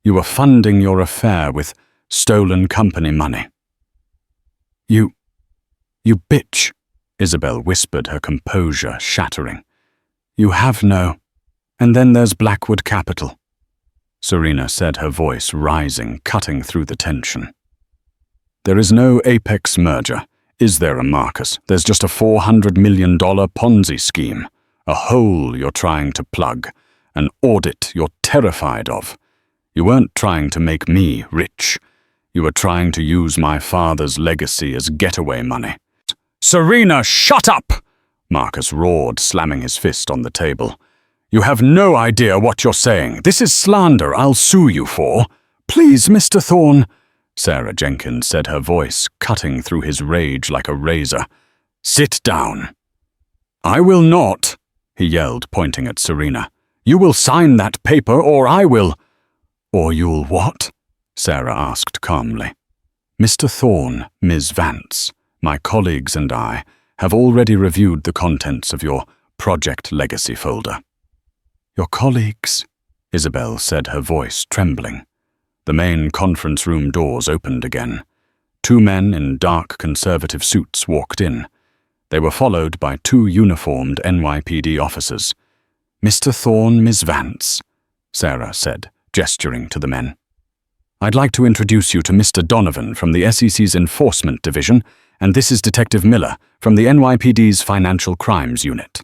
You were funding your affair with stolen company money." You bitch," Isabel whispered, her composure shattering. "You have no. And then there's Blackwood Capital," Serena said, her voice rising, cutting through the tension. "There is no apex merger, is there, Marcus? There's just a $400 million Ponzi scheme, a hole you're trying to plug, an audit you're terrified of. You weren't trying to make me rich. You were trying to use my father's legacy as getaway money." "Serena, shut up!" Marcus roared, slamming his fist on the table. "You have no idea what you're saying. This is slander I'll sue you for." "Please, Mr. Thorne," Sarah Jenkins said, her voice cutting through his rage like a razor. "Sit down." "I will not," he yelled, pointing at Serena. "You will sign that paper, or I will—" "Or you'll what?" Sarah asked calmly. "Mr. Thorne, Ms. Vance, my colleagues and I have already reviewed the contents of your Project Legacy folder." "Your colleagues?" Isabel said, her voice trembling. The main conference room doors opened again. 2 men in dark conservative suits walked in. They were followed by 2 uniformed NYPD officers. "Mr. Thorne, Ms. Vance," Sarah said, gesturing to the men. "I'd like to introduce you to Mr. Donovan from the SEC's Enforcement Division, and this is Detective Miller from the NYPD's Financial Crimes Unit."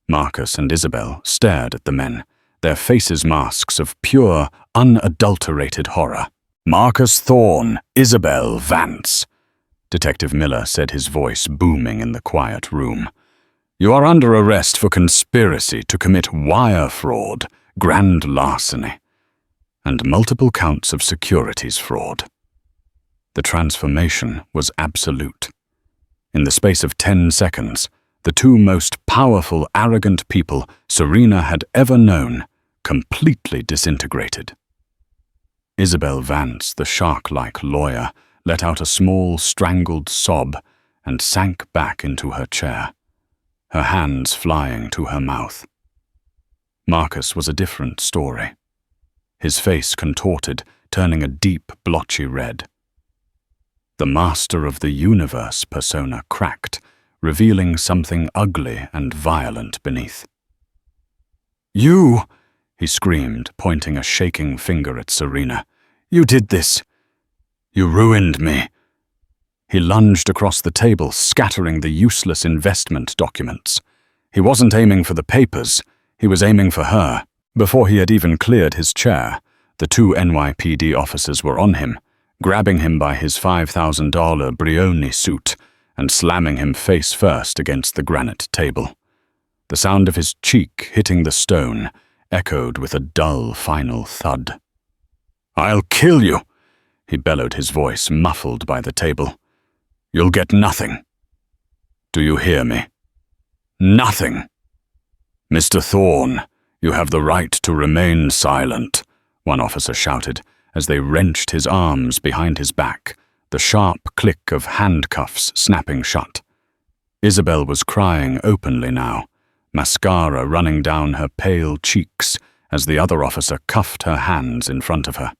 Marcus and Isabel stared at the men, their faces masks of pure, unadulterated horror. "Marcus Thorne, Isabel Vance," Detective Miller said, his voice booming in the quiet room. "You are under arrest for conspiracy to commit wire fraud, grand larceny, and multiple counts of securities fraud." The transformation was absolute. In the space of 10 seconds, the 2 most powerful, arrogant people Serena had ever known completely disintegrated. Isabel Vance, the shark-like lawyer, let out a small, strangled sob and sank back into her chair, her hands flying to her mouth. Marcus was a different story. His face contorted, turning a deep, blotchy red. The Master of the Universe persona cracked, revealing something ugly and violent beneath. "You!" he screamed, pointing a shaking finger at Serena. "You did this! You ruined me!" He lunged across the table, scattering the useless investment documents. He wasn't aiming for the papers, he was aiming for her. Before he had even cleared his chair, the 2 NYPD officers were on him, grabbing him by his $5,000 Brioni suit and slamming him face first against the granite table. The sound of his cheek hitting the stone echoed with a dull final thud. "I'll kill you," he bellowed, his voice muffled by the table. "You'll get nothing. Do you hear me? Nothing. Mr. Thorne, you have the right to remain silent," one officer shouted as they wrenched his arms behind his back, the sharp click of handcuffs snapping shut. Isabel was crying openly now, mascara running down her pale cheeks as the other officer cuffed her hands in front of her.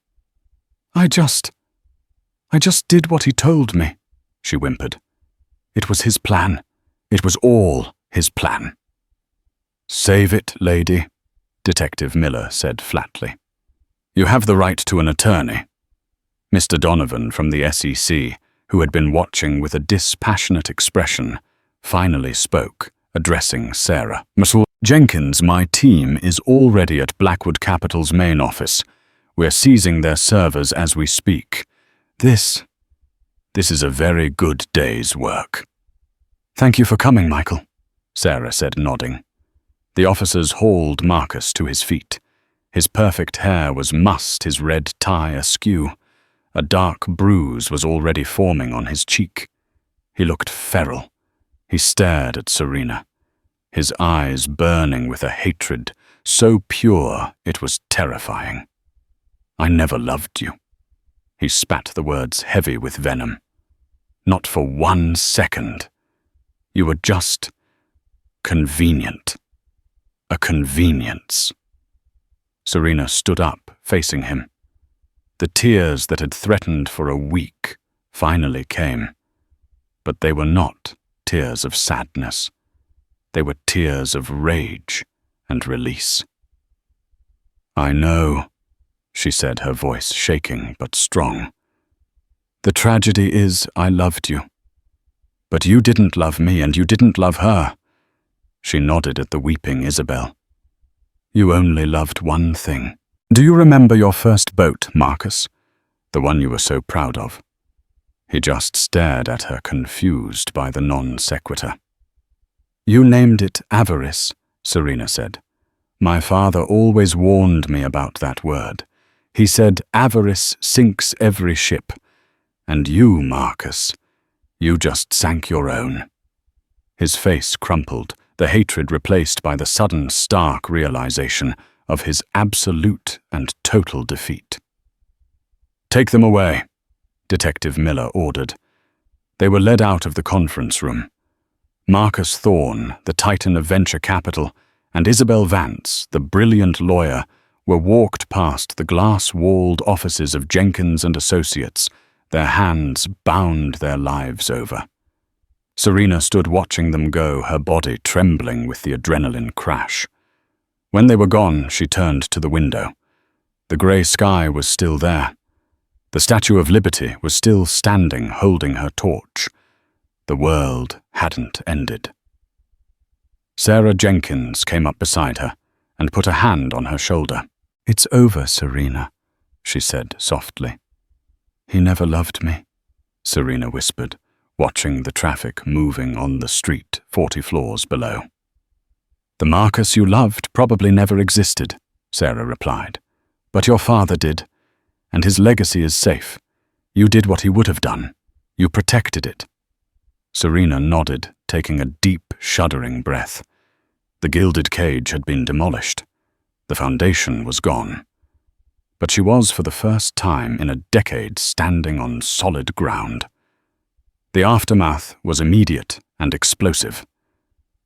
I just did what he told me," she whimpered. "It was his plan. It was all his plan." "Save it, lady," Detective Miller said flatly. "You have the right to an attorney." Mr. Donovan from the SEC, who had been watching with a dispassionate expression, finally spoke, addressing Sarah. "Miss Jenkins, my team is already at Blackwood Capital's main office. We're seizing their servers as we speak. This is a very good day's work." "Thank you for coming, Michael," Sarah said, nodding. The officers hauled Marcus to his feet. His perfect hair was mussed, his red tie askew. A dark bruise was already forming on his cheek. He looked feral. He stared at Serena, his eyes burning with a hatred so pure it was terrifying. "I never loved you." He spat the words heavy with venom. "Not for 1 second. You were just convenient. A convenience." Serena stood up, facing him. The tears that had threatened for a week finally came, but they were not tears of sadness. They were tears of rage and release. "I know," she said, her voice shaking but strong. "The tragedy is I loved you. But you didn't love me, and you didn't love her." She nodded at the weeping Isabel. "You only loved one thing. Do you remember your first boat, Marcus? The one you were so proud of?" He just stared at her, confused by the non sequitur. "You named it avarice," Serena said. "My father always warned me about that word. He said avarice sinks every ship. And you, Marcus, you just sank your own." His face crumpled, the hatred replaced by the sudden stark realization of his absolute and total defeat. "Take them away," Detective Miller ordered. They were led out of the conference room. Marcus Thorne, the titan of venture capital, and Isabel Vance, the brilliant lawyer, were walked past the glass-walled offices of Jenkins and Associates, their hands bound their lives over. Serena stood watching them go, her body trembling with the adrenaline crash. When they were gone, she turned to the window. The grey sky was still there. The Statue of Liberty was still standing, holding her torch. The world hadn't ended. Sarah Jenkins came up beside her and put a hand on her shoulder. "It's over, Serena," she said softly. "He never loved me," Serena whispered, watching the traffic moving on the street 40 floors below. "The Marcus you loved probably never existed," Sarah replied. "But your father did, and his legacy is safe. You did what he would have done. You protected it." Serena nodded, taking a deep, shuddering breath. The gilded cage had been demolished. The foundation was gone. But she was, for the first time in a decade, standing on solid ground. The aftermath was immediate and explosive.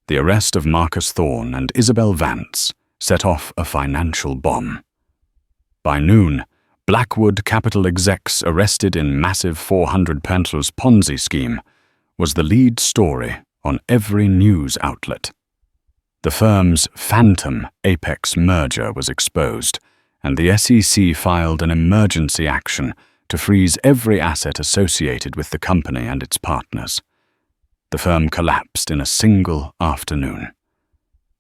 The arrest of Marcus Thorne and Isabel Vance set off a financial bomb. By noon, Blackwood Capital execs arrested in massive 400 Panthers Ponzi scheme was the lead story on every news outlet. The firm's phantom Apex merger was exposed, and the SEC filed an emergency action to freeze every asset associated with the company and its partners. The firm collapsed in a single afternoon.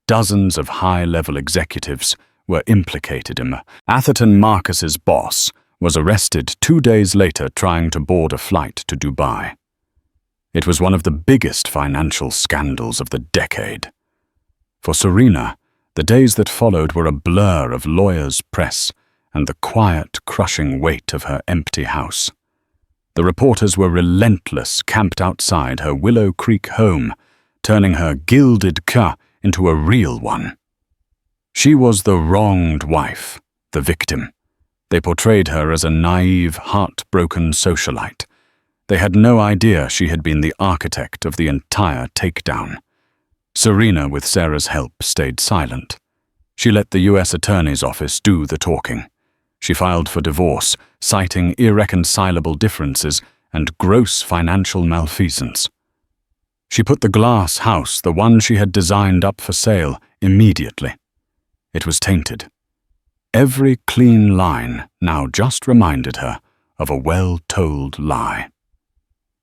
Dozens of high-level executives were implicated in it. Atherton Marcus's boss was arrested 2 days later trying to board a flight to Dubai. It was one of the biggest financial scandals of the decade. For Serena, the days that followed were a blur of lawyers, press, and the quiet, crushing weight of her empty house. The reporters were relentless, camped outside her Willow Creek home, turning her gilded ca into a real one. She was the wronged wife, the victim. They portrayed her as a naive, heartbroken socialite. They had no idea she had been the architect of the entire takedown. Serena, with Sarah's help, stayed silent. She let the U.S. Attorney's Office do the talking. She filed for divorce, citing irreconcilable differences and gross financial malfeasance. She put the glass house, the one she had designed, up for sale immediately. It was tainted. Every clean line now just reminded her of a well-told lie.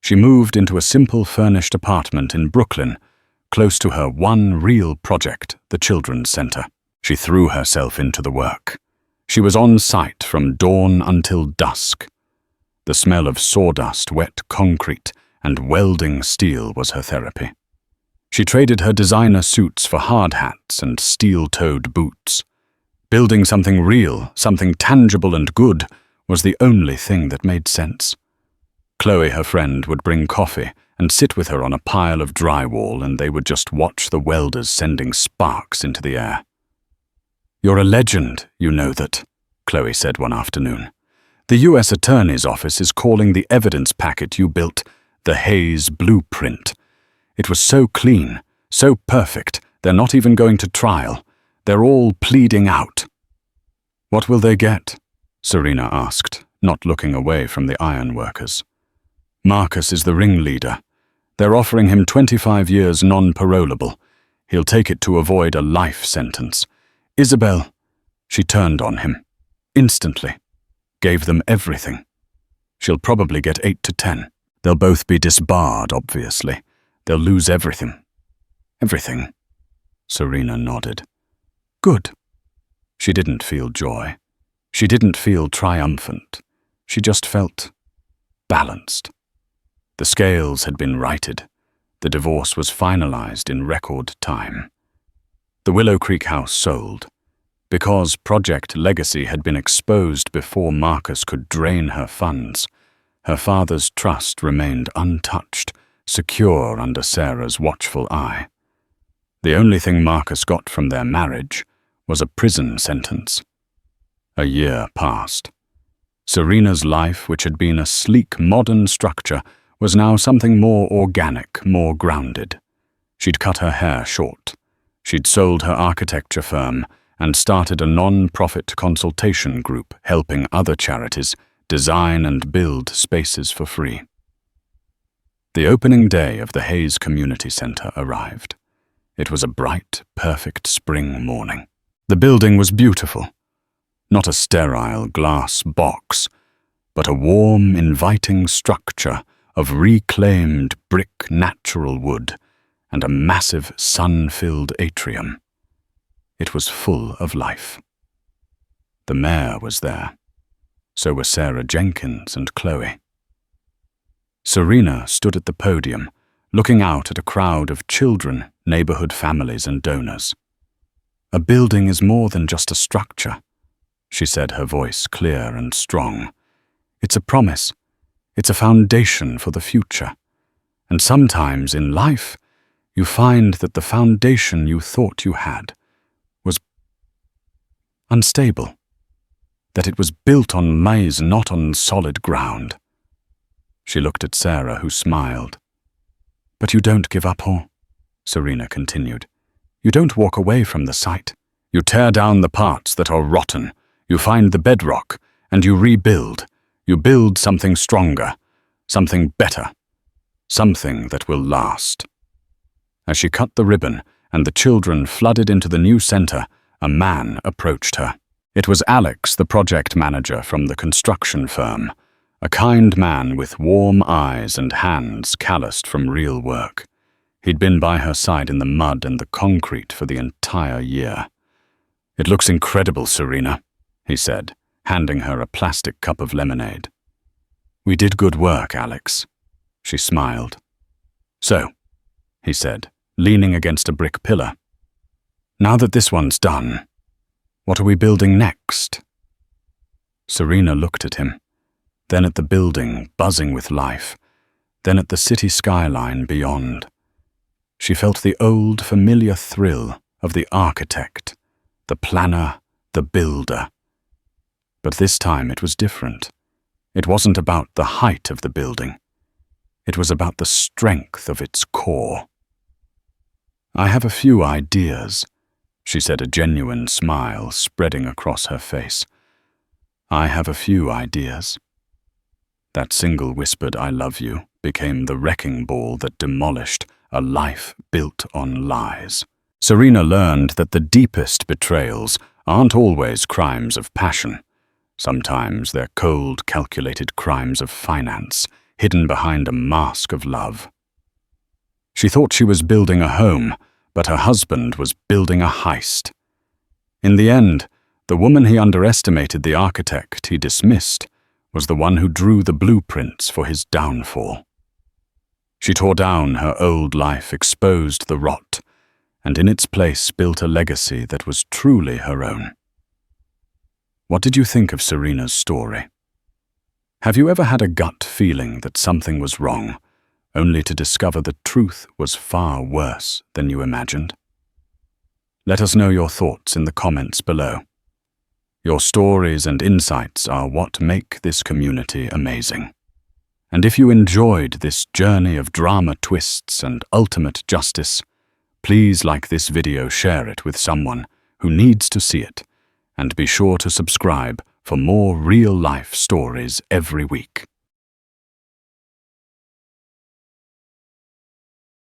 She moved into a simple furnished apartment in Brooklyn, close to her one real project, the Children's Center. She threw herself into the work. She was on site from dawn until dusk. The smell of sawdust, wet concrete, and welding steel was her therapy. She traded her designer suits for hard hats and steel-toed boots. Building something real, something tangible and good, was the only thing that made sense. Chloe, her friend, would bring coffee and sit with her on a pile of drywall, and they would just watch the welders sending sparks into the air. "You're a legend, you know that," Chloe said one afternoon. "The U.S. Attorney's Office is calling the evidence packet you built the Hayes Blueprint. It was so clean, so perfect, they're not even going to trial. They're all pleading out." "What will they get?" Serena asked, not looking away from the ironworkers. "Marcus is the ringleader. They're offering him 25 years non-parolable. He'll take it to avoid a life sentence. Isabel, she turned on him. Instantly. Gave them everything. She'll probably get 8 to 10. They'll both be disbarred, obviously. They'll lose everything. Everything. Serena nodded. Good. She didn't feel joy. She didn't feel triumphant. She just felt balanced. The scales had been righted. The divorce was finalized in record time. The Willow Creek house sold. Because Project Legacy had been exposed before Marcus could drain her funds, her father's trust remained untouched, secure under Sarah's watchful eye. The only thing Marcus got from their marriage was a prison sentence. A year passed. Serena's life, which had been a sleek, modern structure, was now something more organic, more grounded. She'd cut her hair short. She'd sold her architecture firm and started a non-profit consultation group helping other charities design and build spaces for free. The opening day of the Hayes Community Center arrived. It was a bright, perfect spring morning. The building was beautiful. Not a sterile glass box, but a warm, inviting structure of reclaimed brick natural wood and a massive sun-filled atrium. It was full of life. The mayor was there. So were Sarah Jenkins and Chloe. Serena stood at the podium, looking out at a crowd of children, neighborhood families, and donors. A building is more than just a structure, she said, her voice clear and strong. It's a promise. It's a foundation for the future. And sometimes in life, you find that the foundation you thought you had was unstable, that it was built on maize, not on solid ground. She looked at Sarah, who smiled. But you don't give up, huh? Serena continued. You don't walk away from the site. You tear down the parts that are rotten. You find the bedrock, and you rebuild. You build something stronger, something better, something that will last. As she cut the ribbon and the children flooded into the new center, a man approached her. It was Alex, the project manager from the construction firm, a kind man with warm eyes and hands calloused from real work. He'd been by her side in the mud and the concrete for the entire year. It looks incredible, Serena, he said, handing her a plastic cup of lemonade. We did good work, Alex. She smiled. So, he said, leaning against a brick pillar. Now that this one's done, what are we building next? Serena looked at him, then at the building buzzing with life, then at the city skyline beyond. She felt the old familiar thrill of the architect, the planner, the builder. But this time it was different. It wasn't about the height of the building. It was about the strength of its core. I have a few ideas, she said, a genuine smile spreading across her face. I have a few ideas. That single whispered "I love you" became the wrecking ball that demolished a life built on lies. Serena learned that the deepest betrayals aren't always crimes of passion. Sometimes they're cold, calculated crimes of finance, hidden behind a mask of love. She thought she was building a home, but her husband was building a heist. In the end, the woman he underestimated, the architect he dismissed, was the one who drew the blueprints for his downfall. She tore down her old life, exposed the rot, and in its place built a legacy that was truly her own. What did you think of Serena's story? Have you ever had a gut feeling that something was wrong, only to discover the truth was far worse than you imagined? Let us know your thoughts in the comments below. Your stories and insights are what make this community amazing. And if you enjoyed this journey of drama twists and ultimate justice, please like this video, share it with someone who needs to see it, and be sure to subscribe for more real-life stories every week.